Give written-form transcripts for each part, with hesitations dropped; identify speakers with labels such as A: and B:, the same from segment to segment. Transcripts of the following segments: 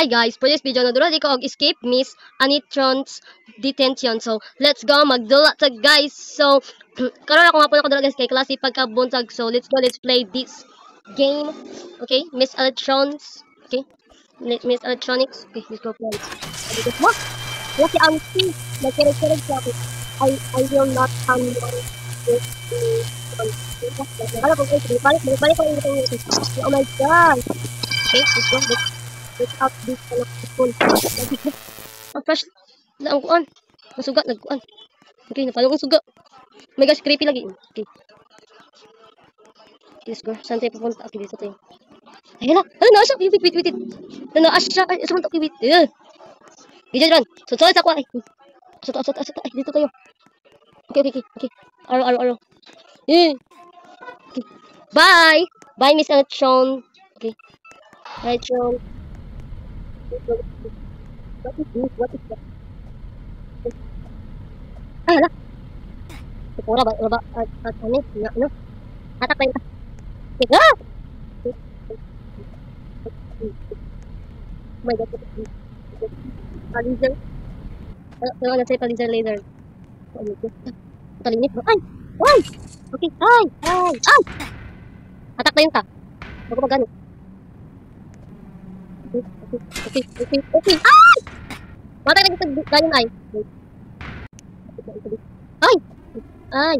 A: Hi guys, for this video nagdurali ko og escape Miss Anitron's detention. So, let's go magdula ta guys. So, karon ako nga po nakadula guys kay klase pagkabuntag. So, let's go, let's play this game. Okay, Miss Electrons. Okay. Miss Electronics. Okay, let's go play. What? What's the answer? Nagkirag-kirag sa akin. I will not come down with the balik ko yung oh my god. Okay, let's go. Let's out this kind of school. Ang fresh na ang kuan. Masuga, nagkuan. Okay, napalong ang suga. Oh my gosh, creepy lagi. Okay. Let's go. Saan tayo pupunta? Okay, dito tayo. Ay, hala. Ano na siya? Wait. Ano na siya? Ay, sumunta. Okay, wait. Dito dyan. Sutsol sa kuan. Asot. Ay, dito tayo. Okay. Araw. Okay. Bye. Bye, Miss Electron. Okay. Electron. What is that? Ay, hala. Pura ba? Ano? Atak tayo. Ah! Oh my god. Palizer. Ano na sa'yo palizer later. Talinit ba? Ay! Okay. Ay! Atak tayo ka. Bago magano. Okay. Ay! Mata na kita ganyan ay. Ay!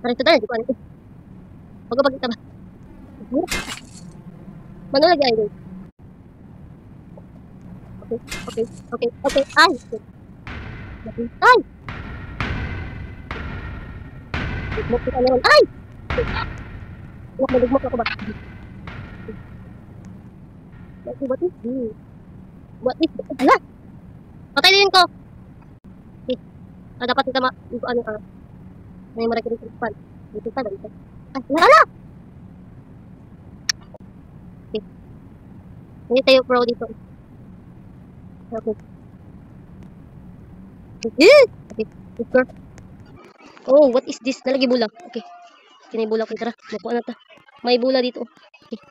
A: Parang ito dahil, di ko ano. Bago kita ba? Mano lagi ay. Okay. Ay! Dugmok kita meron. Ay! Dugmok ako ba? What is this? Hala! Patay din ko! Okay. Dapat kita ano ka. May marami rin sa dito pa. Ay, hala! Okay. Hindi tayo pro dito. Okay. Let's go. Oh, what is this? Nalagi bula. Okay. Kinay bula ko. Tara, makuha na ta. May bula dito. Okay.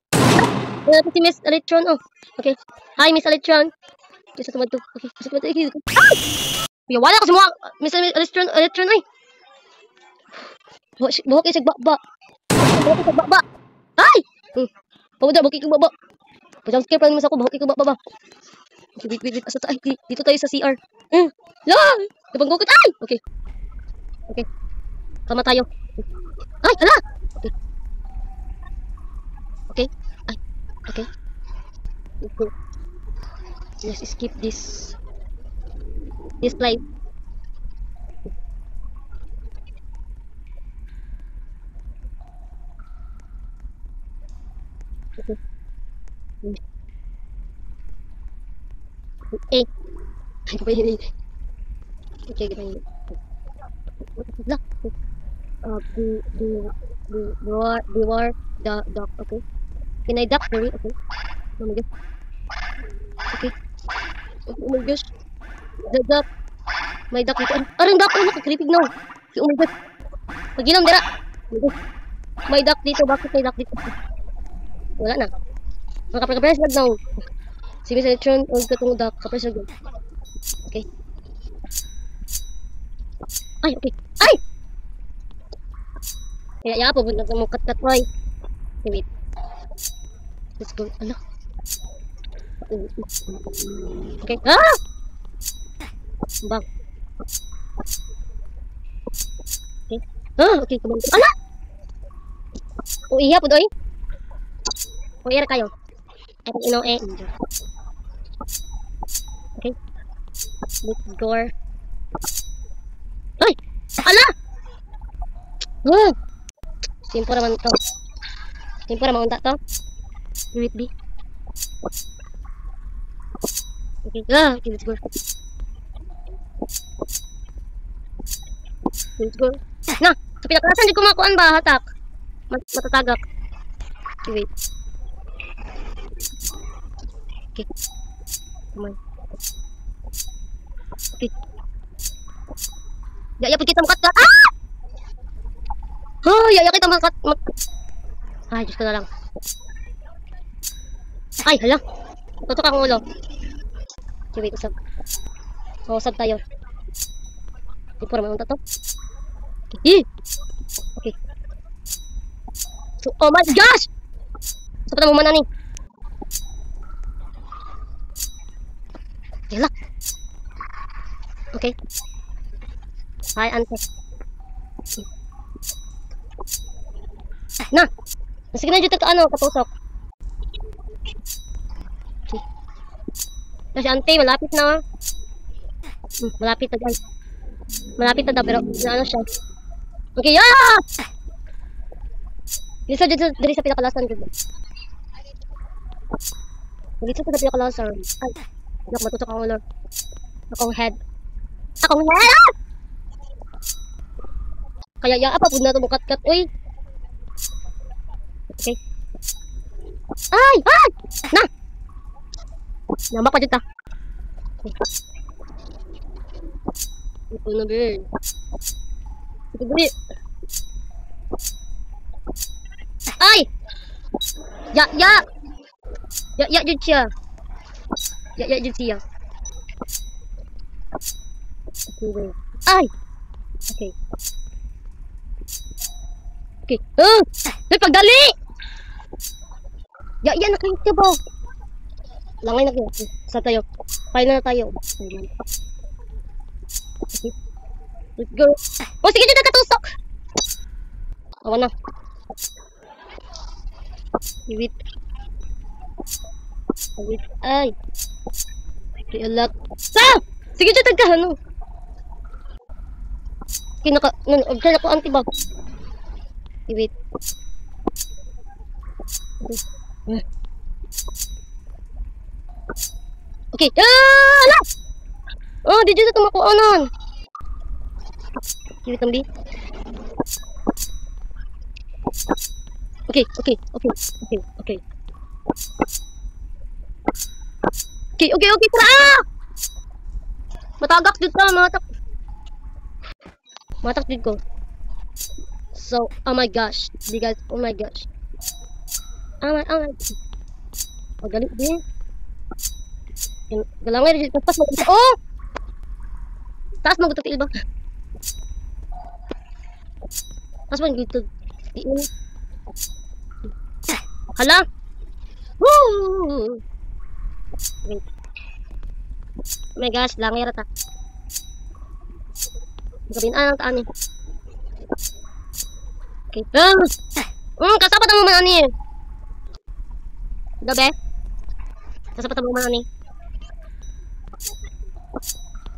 A: Ito si Miss Electron. Oh, okay. Hi, Miss Electron. Isa tumad to. Okay. Isa tumad to. Ay! Wala ko semua. Miss Electron. Ay! Buhok kayo sagbaba. Ay! Pawada, buhok kayo baba. Pajang scare pa naman ako. Buhok kayo baba. Okay, wait. Asa tayo? Dito tayo sa CR. Lang! Dabang gukot. Ay! Okay. Tama tayo. Ay! Hala! Okay. Okay. Let's go. Let's skip this slide. Okay. Okay, gini. Lah. Beware the duck. Okay. Can I duck for it? Okay. Oh my god. Okay. Oh my gosh. The duck. My duck dito. Arang duck. Ano ka-creepy no? Oh my god. Pag-inom dira. May duck dito. Bakit may duck dito? Wala na. Kapres lag now. Si Miss Electron o katong duck. Kapres lag. Okay. Ay, okay. Ay! Kaya po. Bunag mo kat-kat-try. Okay, wait. Let's go. Ano? Okay. Ah! Bang. Okay. Okay. Come on. Ala! Iya po doy. Iya kayo. Eto Okay. Let's go. Ay! Ala! Simpora man to. Simpora man unta to. Wait, B. Okay, let's go. Let's go. Na, sa pinakalasan, di ko makuan ba, hatak? Matatagak. Okay, wait. Okay. Come on. Okay. Yaya, pag kita makat. Yaya kita makat. Ay, Diyos ko na lang. Ay, hala. Tutok ang ulo. Okay, wait, usap. Usap tayo. Ipura mo to. Okay. Okay. So, oh my gosh! Sa mo man ni. Yala. Okay. Hi, ante. Na! Sige na dito ka ano, katusok. Okay. Kasi ante, malapit na. Malapit na guys. Malapit na daw, pero ano siya. Okay, yeah! Dito sa pinakalasan. Dito sa pinakalasan. Ay, nak matutok ang ulo. Akong head. Akong head! Ah! Kaya ya, apa pud na ito mukat-kat. Uy! Okay. Ay! Ay! Na! Namak pa dyan ta. Okay. Ito na, girl. Ito, girl. Ay! Ya, ya! Ya, jud siya. Ya, jud siya. Okay, girl. Ay! Okay. Okay. Oh! Ay, pagdali! Ya, nakita ba? Langay na kayo. Sa tayo. Paano na tayo? Okay. Let's go. Oh, sige dito katusok. Awan na. Wait. Wait. Ay. Okay, alak. Ah! Sige dito ka, ano? Okay, observe ako antibag. Wait. Okay. Ah! Ala! Oh, di dito tumakuanan. Wait, tambi. Okay. Okay, tara! Ah! Matagak dito, matak dito. So, oh my gosh. You guys, oh my gosh. Oh my. Oh, galit din. Galangay rin. Pas mo. Oh! Taas mo gutok ilba. Taas mo gutok. Hala! Woo! Wait. Oh my gosh, langay rata. Gabin ang taan eh. Okay. Kasapat ang mga ani. Gabi. Kasapat ang mga ani.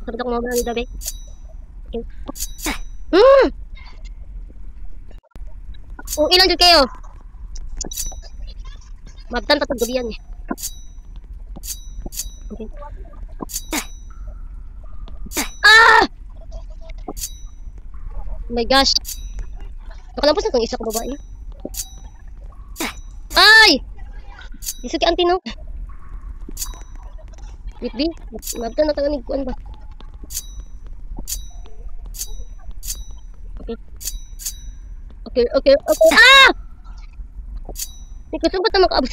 A: Kasapat ang mga ani gabi. Okay. Ilan jud kayo? Mabtan tatag gabi yan eh. Okay. Ah! Oh my gosh. Nakalampos na itong isa ko babae. Ay! Isa ki auntie no? Wait, B. Mabtan na tanganig kuan ba? Okay. Ah! Hindi ko sabat na makaabot.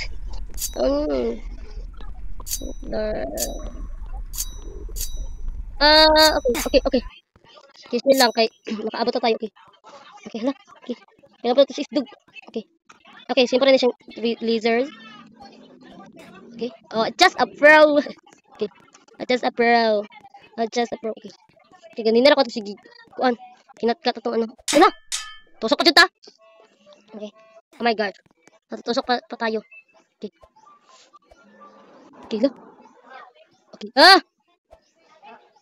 A: Okay. Kiss lang kay makaabot na tayo. Okay, hala. Okay. Kaya pa ito si isdug. Okay, simple na siyang lizard. Okay. Oh, just a pro. Okay. Just a pro. Okay. Okay, ganina ra ko to sige. Kuan. Kinatkat atong ano. Hala. Tusok pa jud ta. Okay. Oh my god. Tusok pa tayo. Okay. Okay, lo. Okay. Ah!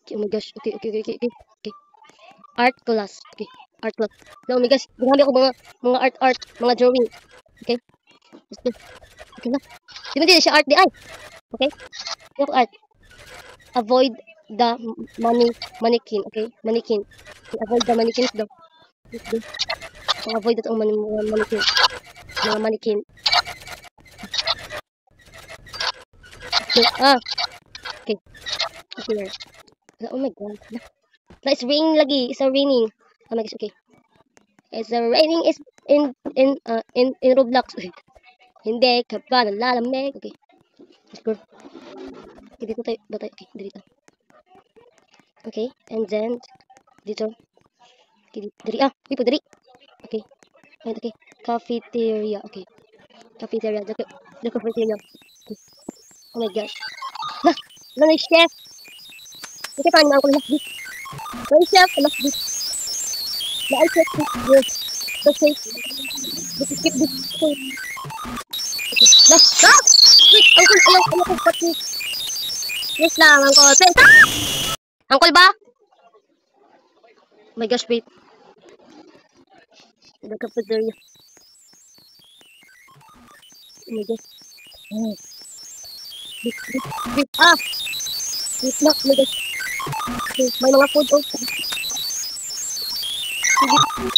A: Okay, oh my gosh. Okay. Art class. Okay. Art class. Oh my gosh. Ginabi ako mga art, mga drawing. Okay. Okay na. Hindi siya art di ay. Okay. Yung art. Avoid the mannequin. Okay. Mannequin. Avoid the mannequins daw. Okay. Avoid that mga mannequin. Mga mannequin. Okay. Ah. Okay. Okay. Oh my god. It's raining lagi. It's raining. Oh my gosh, okay. It's raining is in Roblox. Hindi ka pa nalalamig. Okay. Let's go. Okay, dito tayo. Ba tayo? Okay, dito. Okay, and then, dito. Okay, diri. Ah, uy po, diri. Okay. And okay. Cafeteria. Okay. Cafeteria. The cafeteria. Okay. Oh my gosh. Lah, lang ay chef. Okay, paano naman ko lang this? May chef, lang this. Na ay chef this. Yes. Okay. Let's skip this. Okay. Lah, ah! Wait, uncle, ayaw ko pati. Yes lang, uncle. Wait, ah! Uncle ba? Oh my gosh, wait. The cafeteria. Oh my gosh. Oh. Wait, ah! Wait lang, oh my gosh. Okay, may mga food, oh.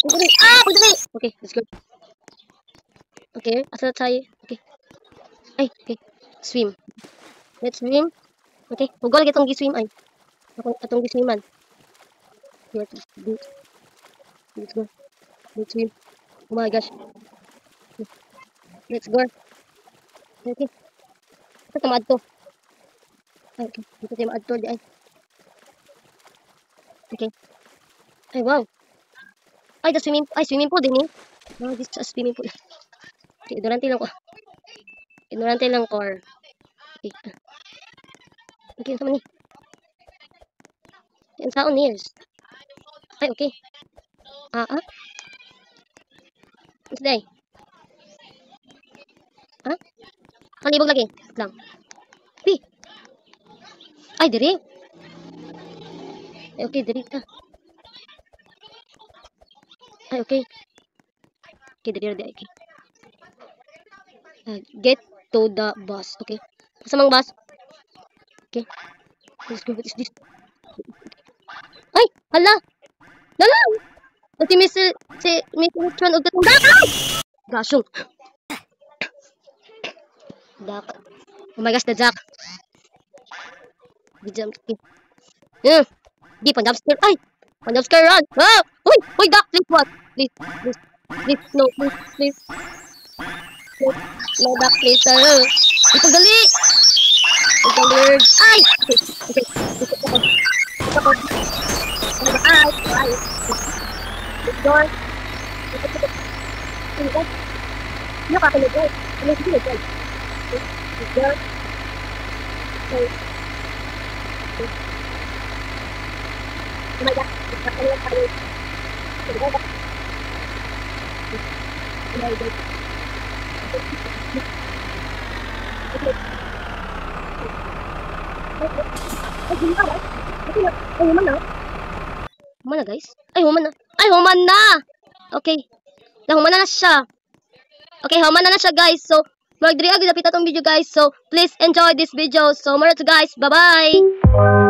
A: Sige, ah! Pagdali! Okay, let's go. Okay, asa tayo? Okay. Ay, okay. Swim. Let's swim. Okay, huwag lagi itong giswim ay. Atong giswiman. Okay, let's go. Let's swim. Oh my gosh. Let's go. Okay. Ito tamad to. Ay, okay. Dito tayo maad to. Ay. Okay. Ay, wow. Ay, the swimming. Ay, swimming pool din eh. No, this is a swimming pool. Okay, ignorante lang ko. Ignorante lang ko. Okay. Okay, ano naman eh. Yan saon years. Ay, okay. Ah. What's day? Ha? Kalibog lagi. Lang. Pi. Ay, diri. Ay, okay, diri ka. Ay, okay. Okay, diri. Okay. Get to the bus. Okay. Kasamang bus? Okay. Let's go. What is this? Ay! Hala! Lala! Si Miss Tron og katong dakaw! Gasyong. Dak. Oh my gosh, the jack. The jump. Yeah. Di pa jump scare. Ay! Pa jump scare run. Ah! Uy! Uy, duck! Please what? Please. No, please. No, duck, please. Ito gali! Ito weird. Ay! Okay. Ito. Ay! Let's go. Nakakaligay. Let's go. Let's go. Okay. Oh my God. Nakakaligay. Oh my God. Ay, human na. Human na, guys. Ay, human na. Ay, human na! Okay. Human na siya. Okay, human na siya, guys. So, mag-react na pita tong video, guys. So, please enjoy this video. So, mara to guys. Bye-bye!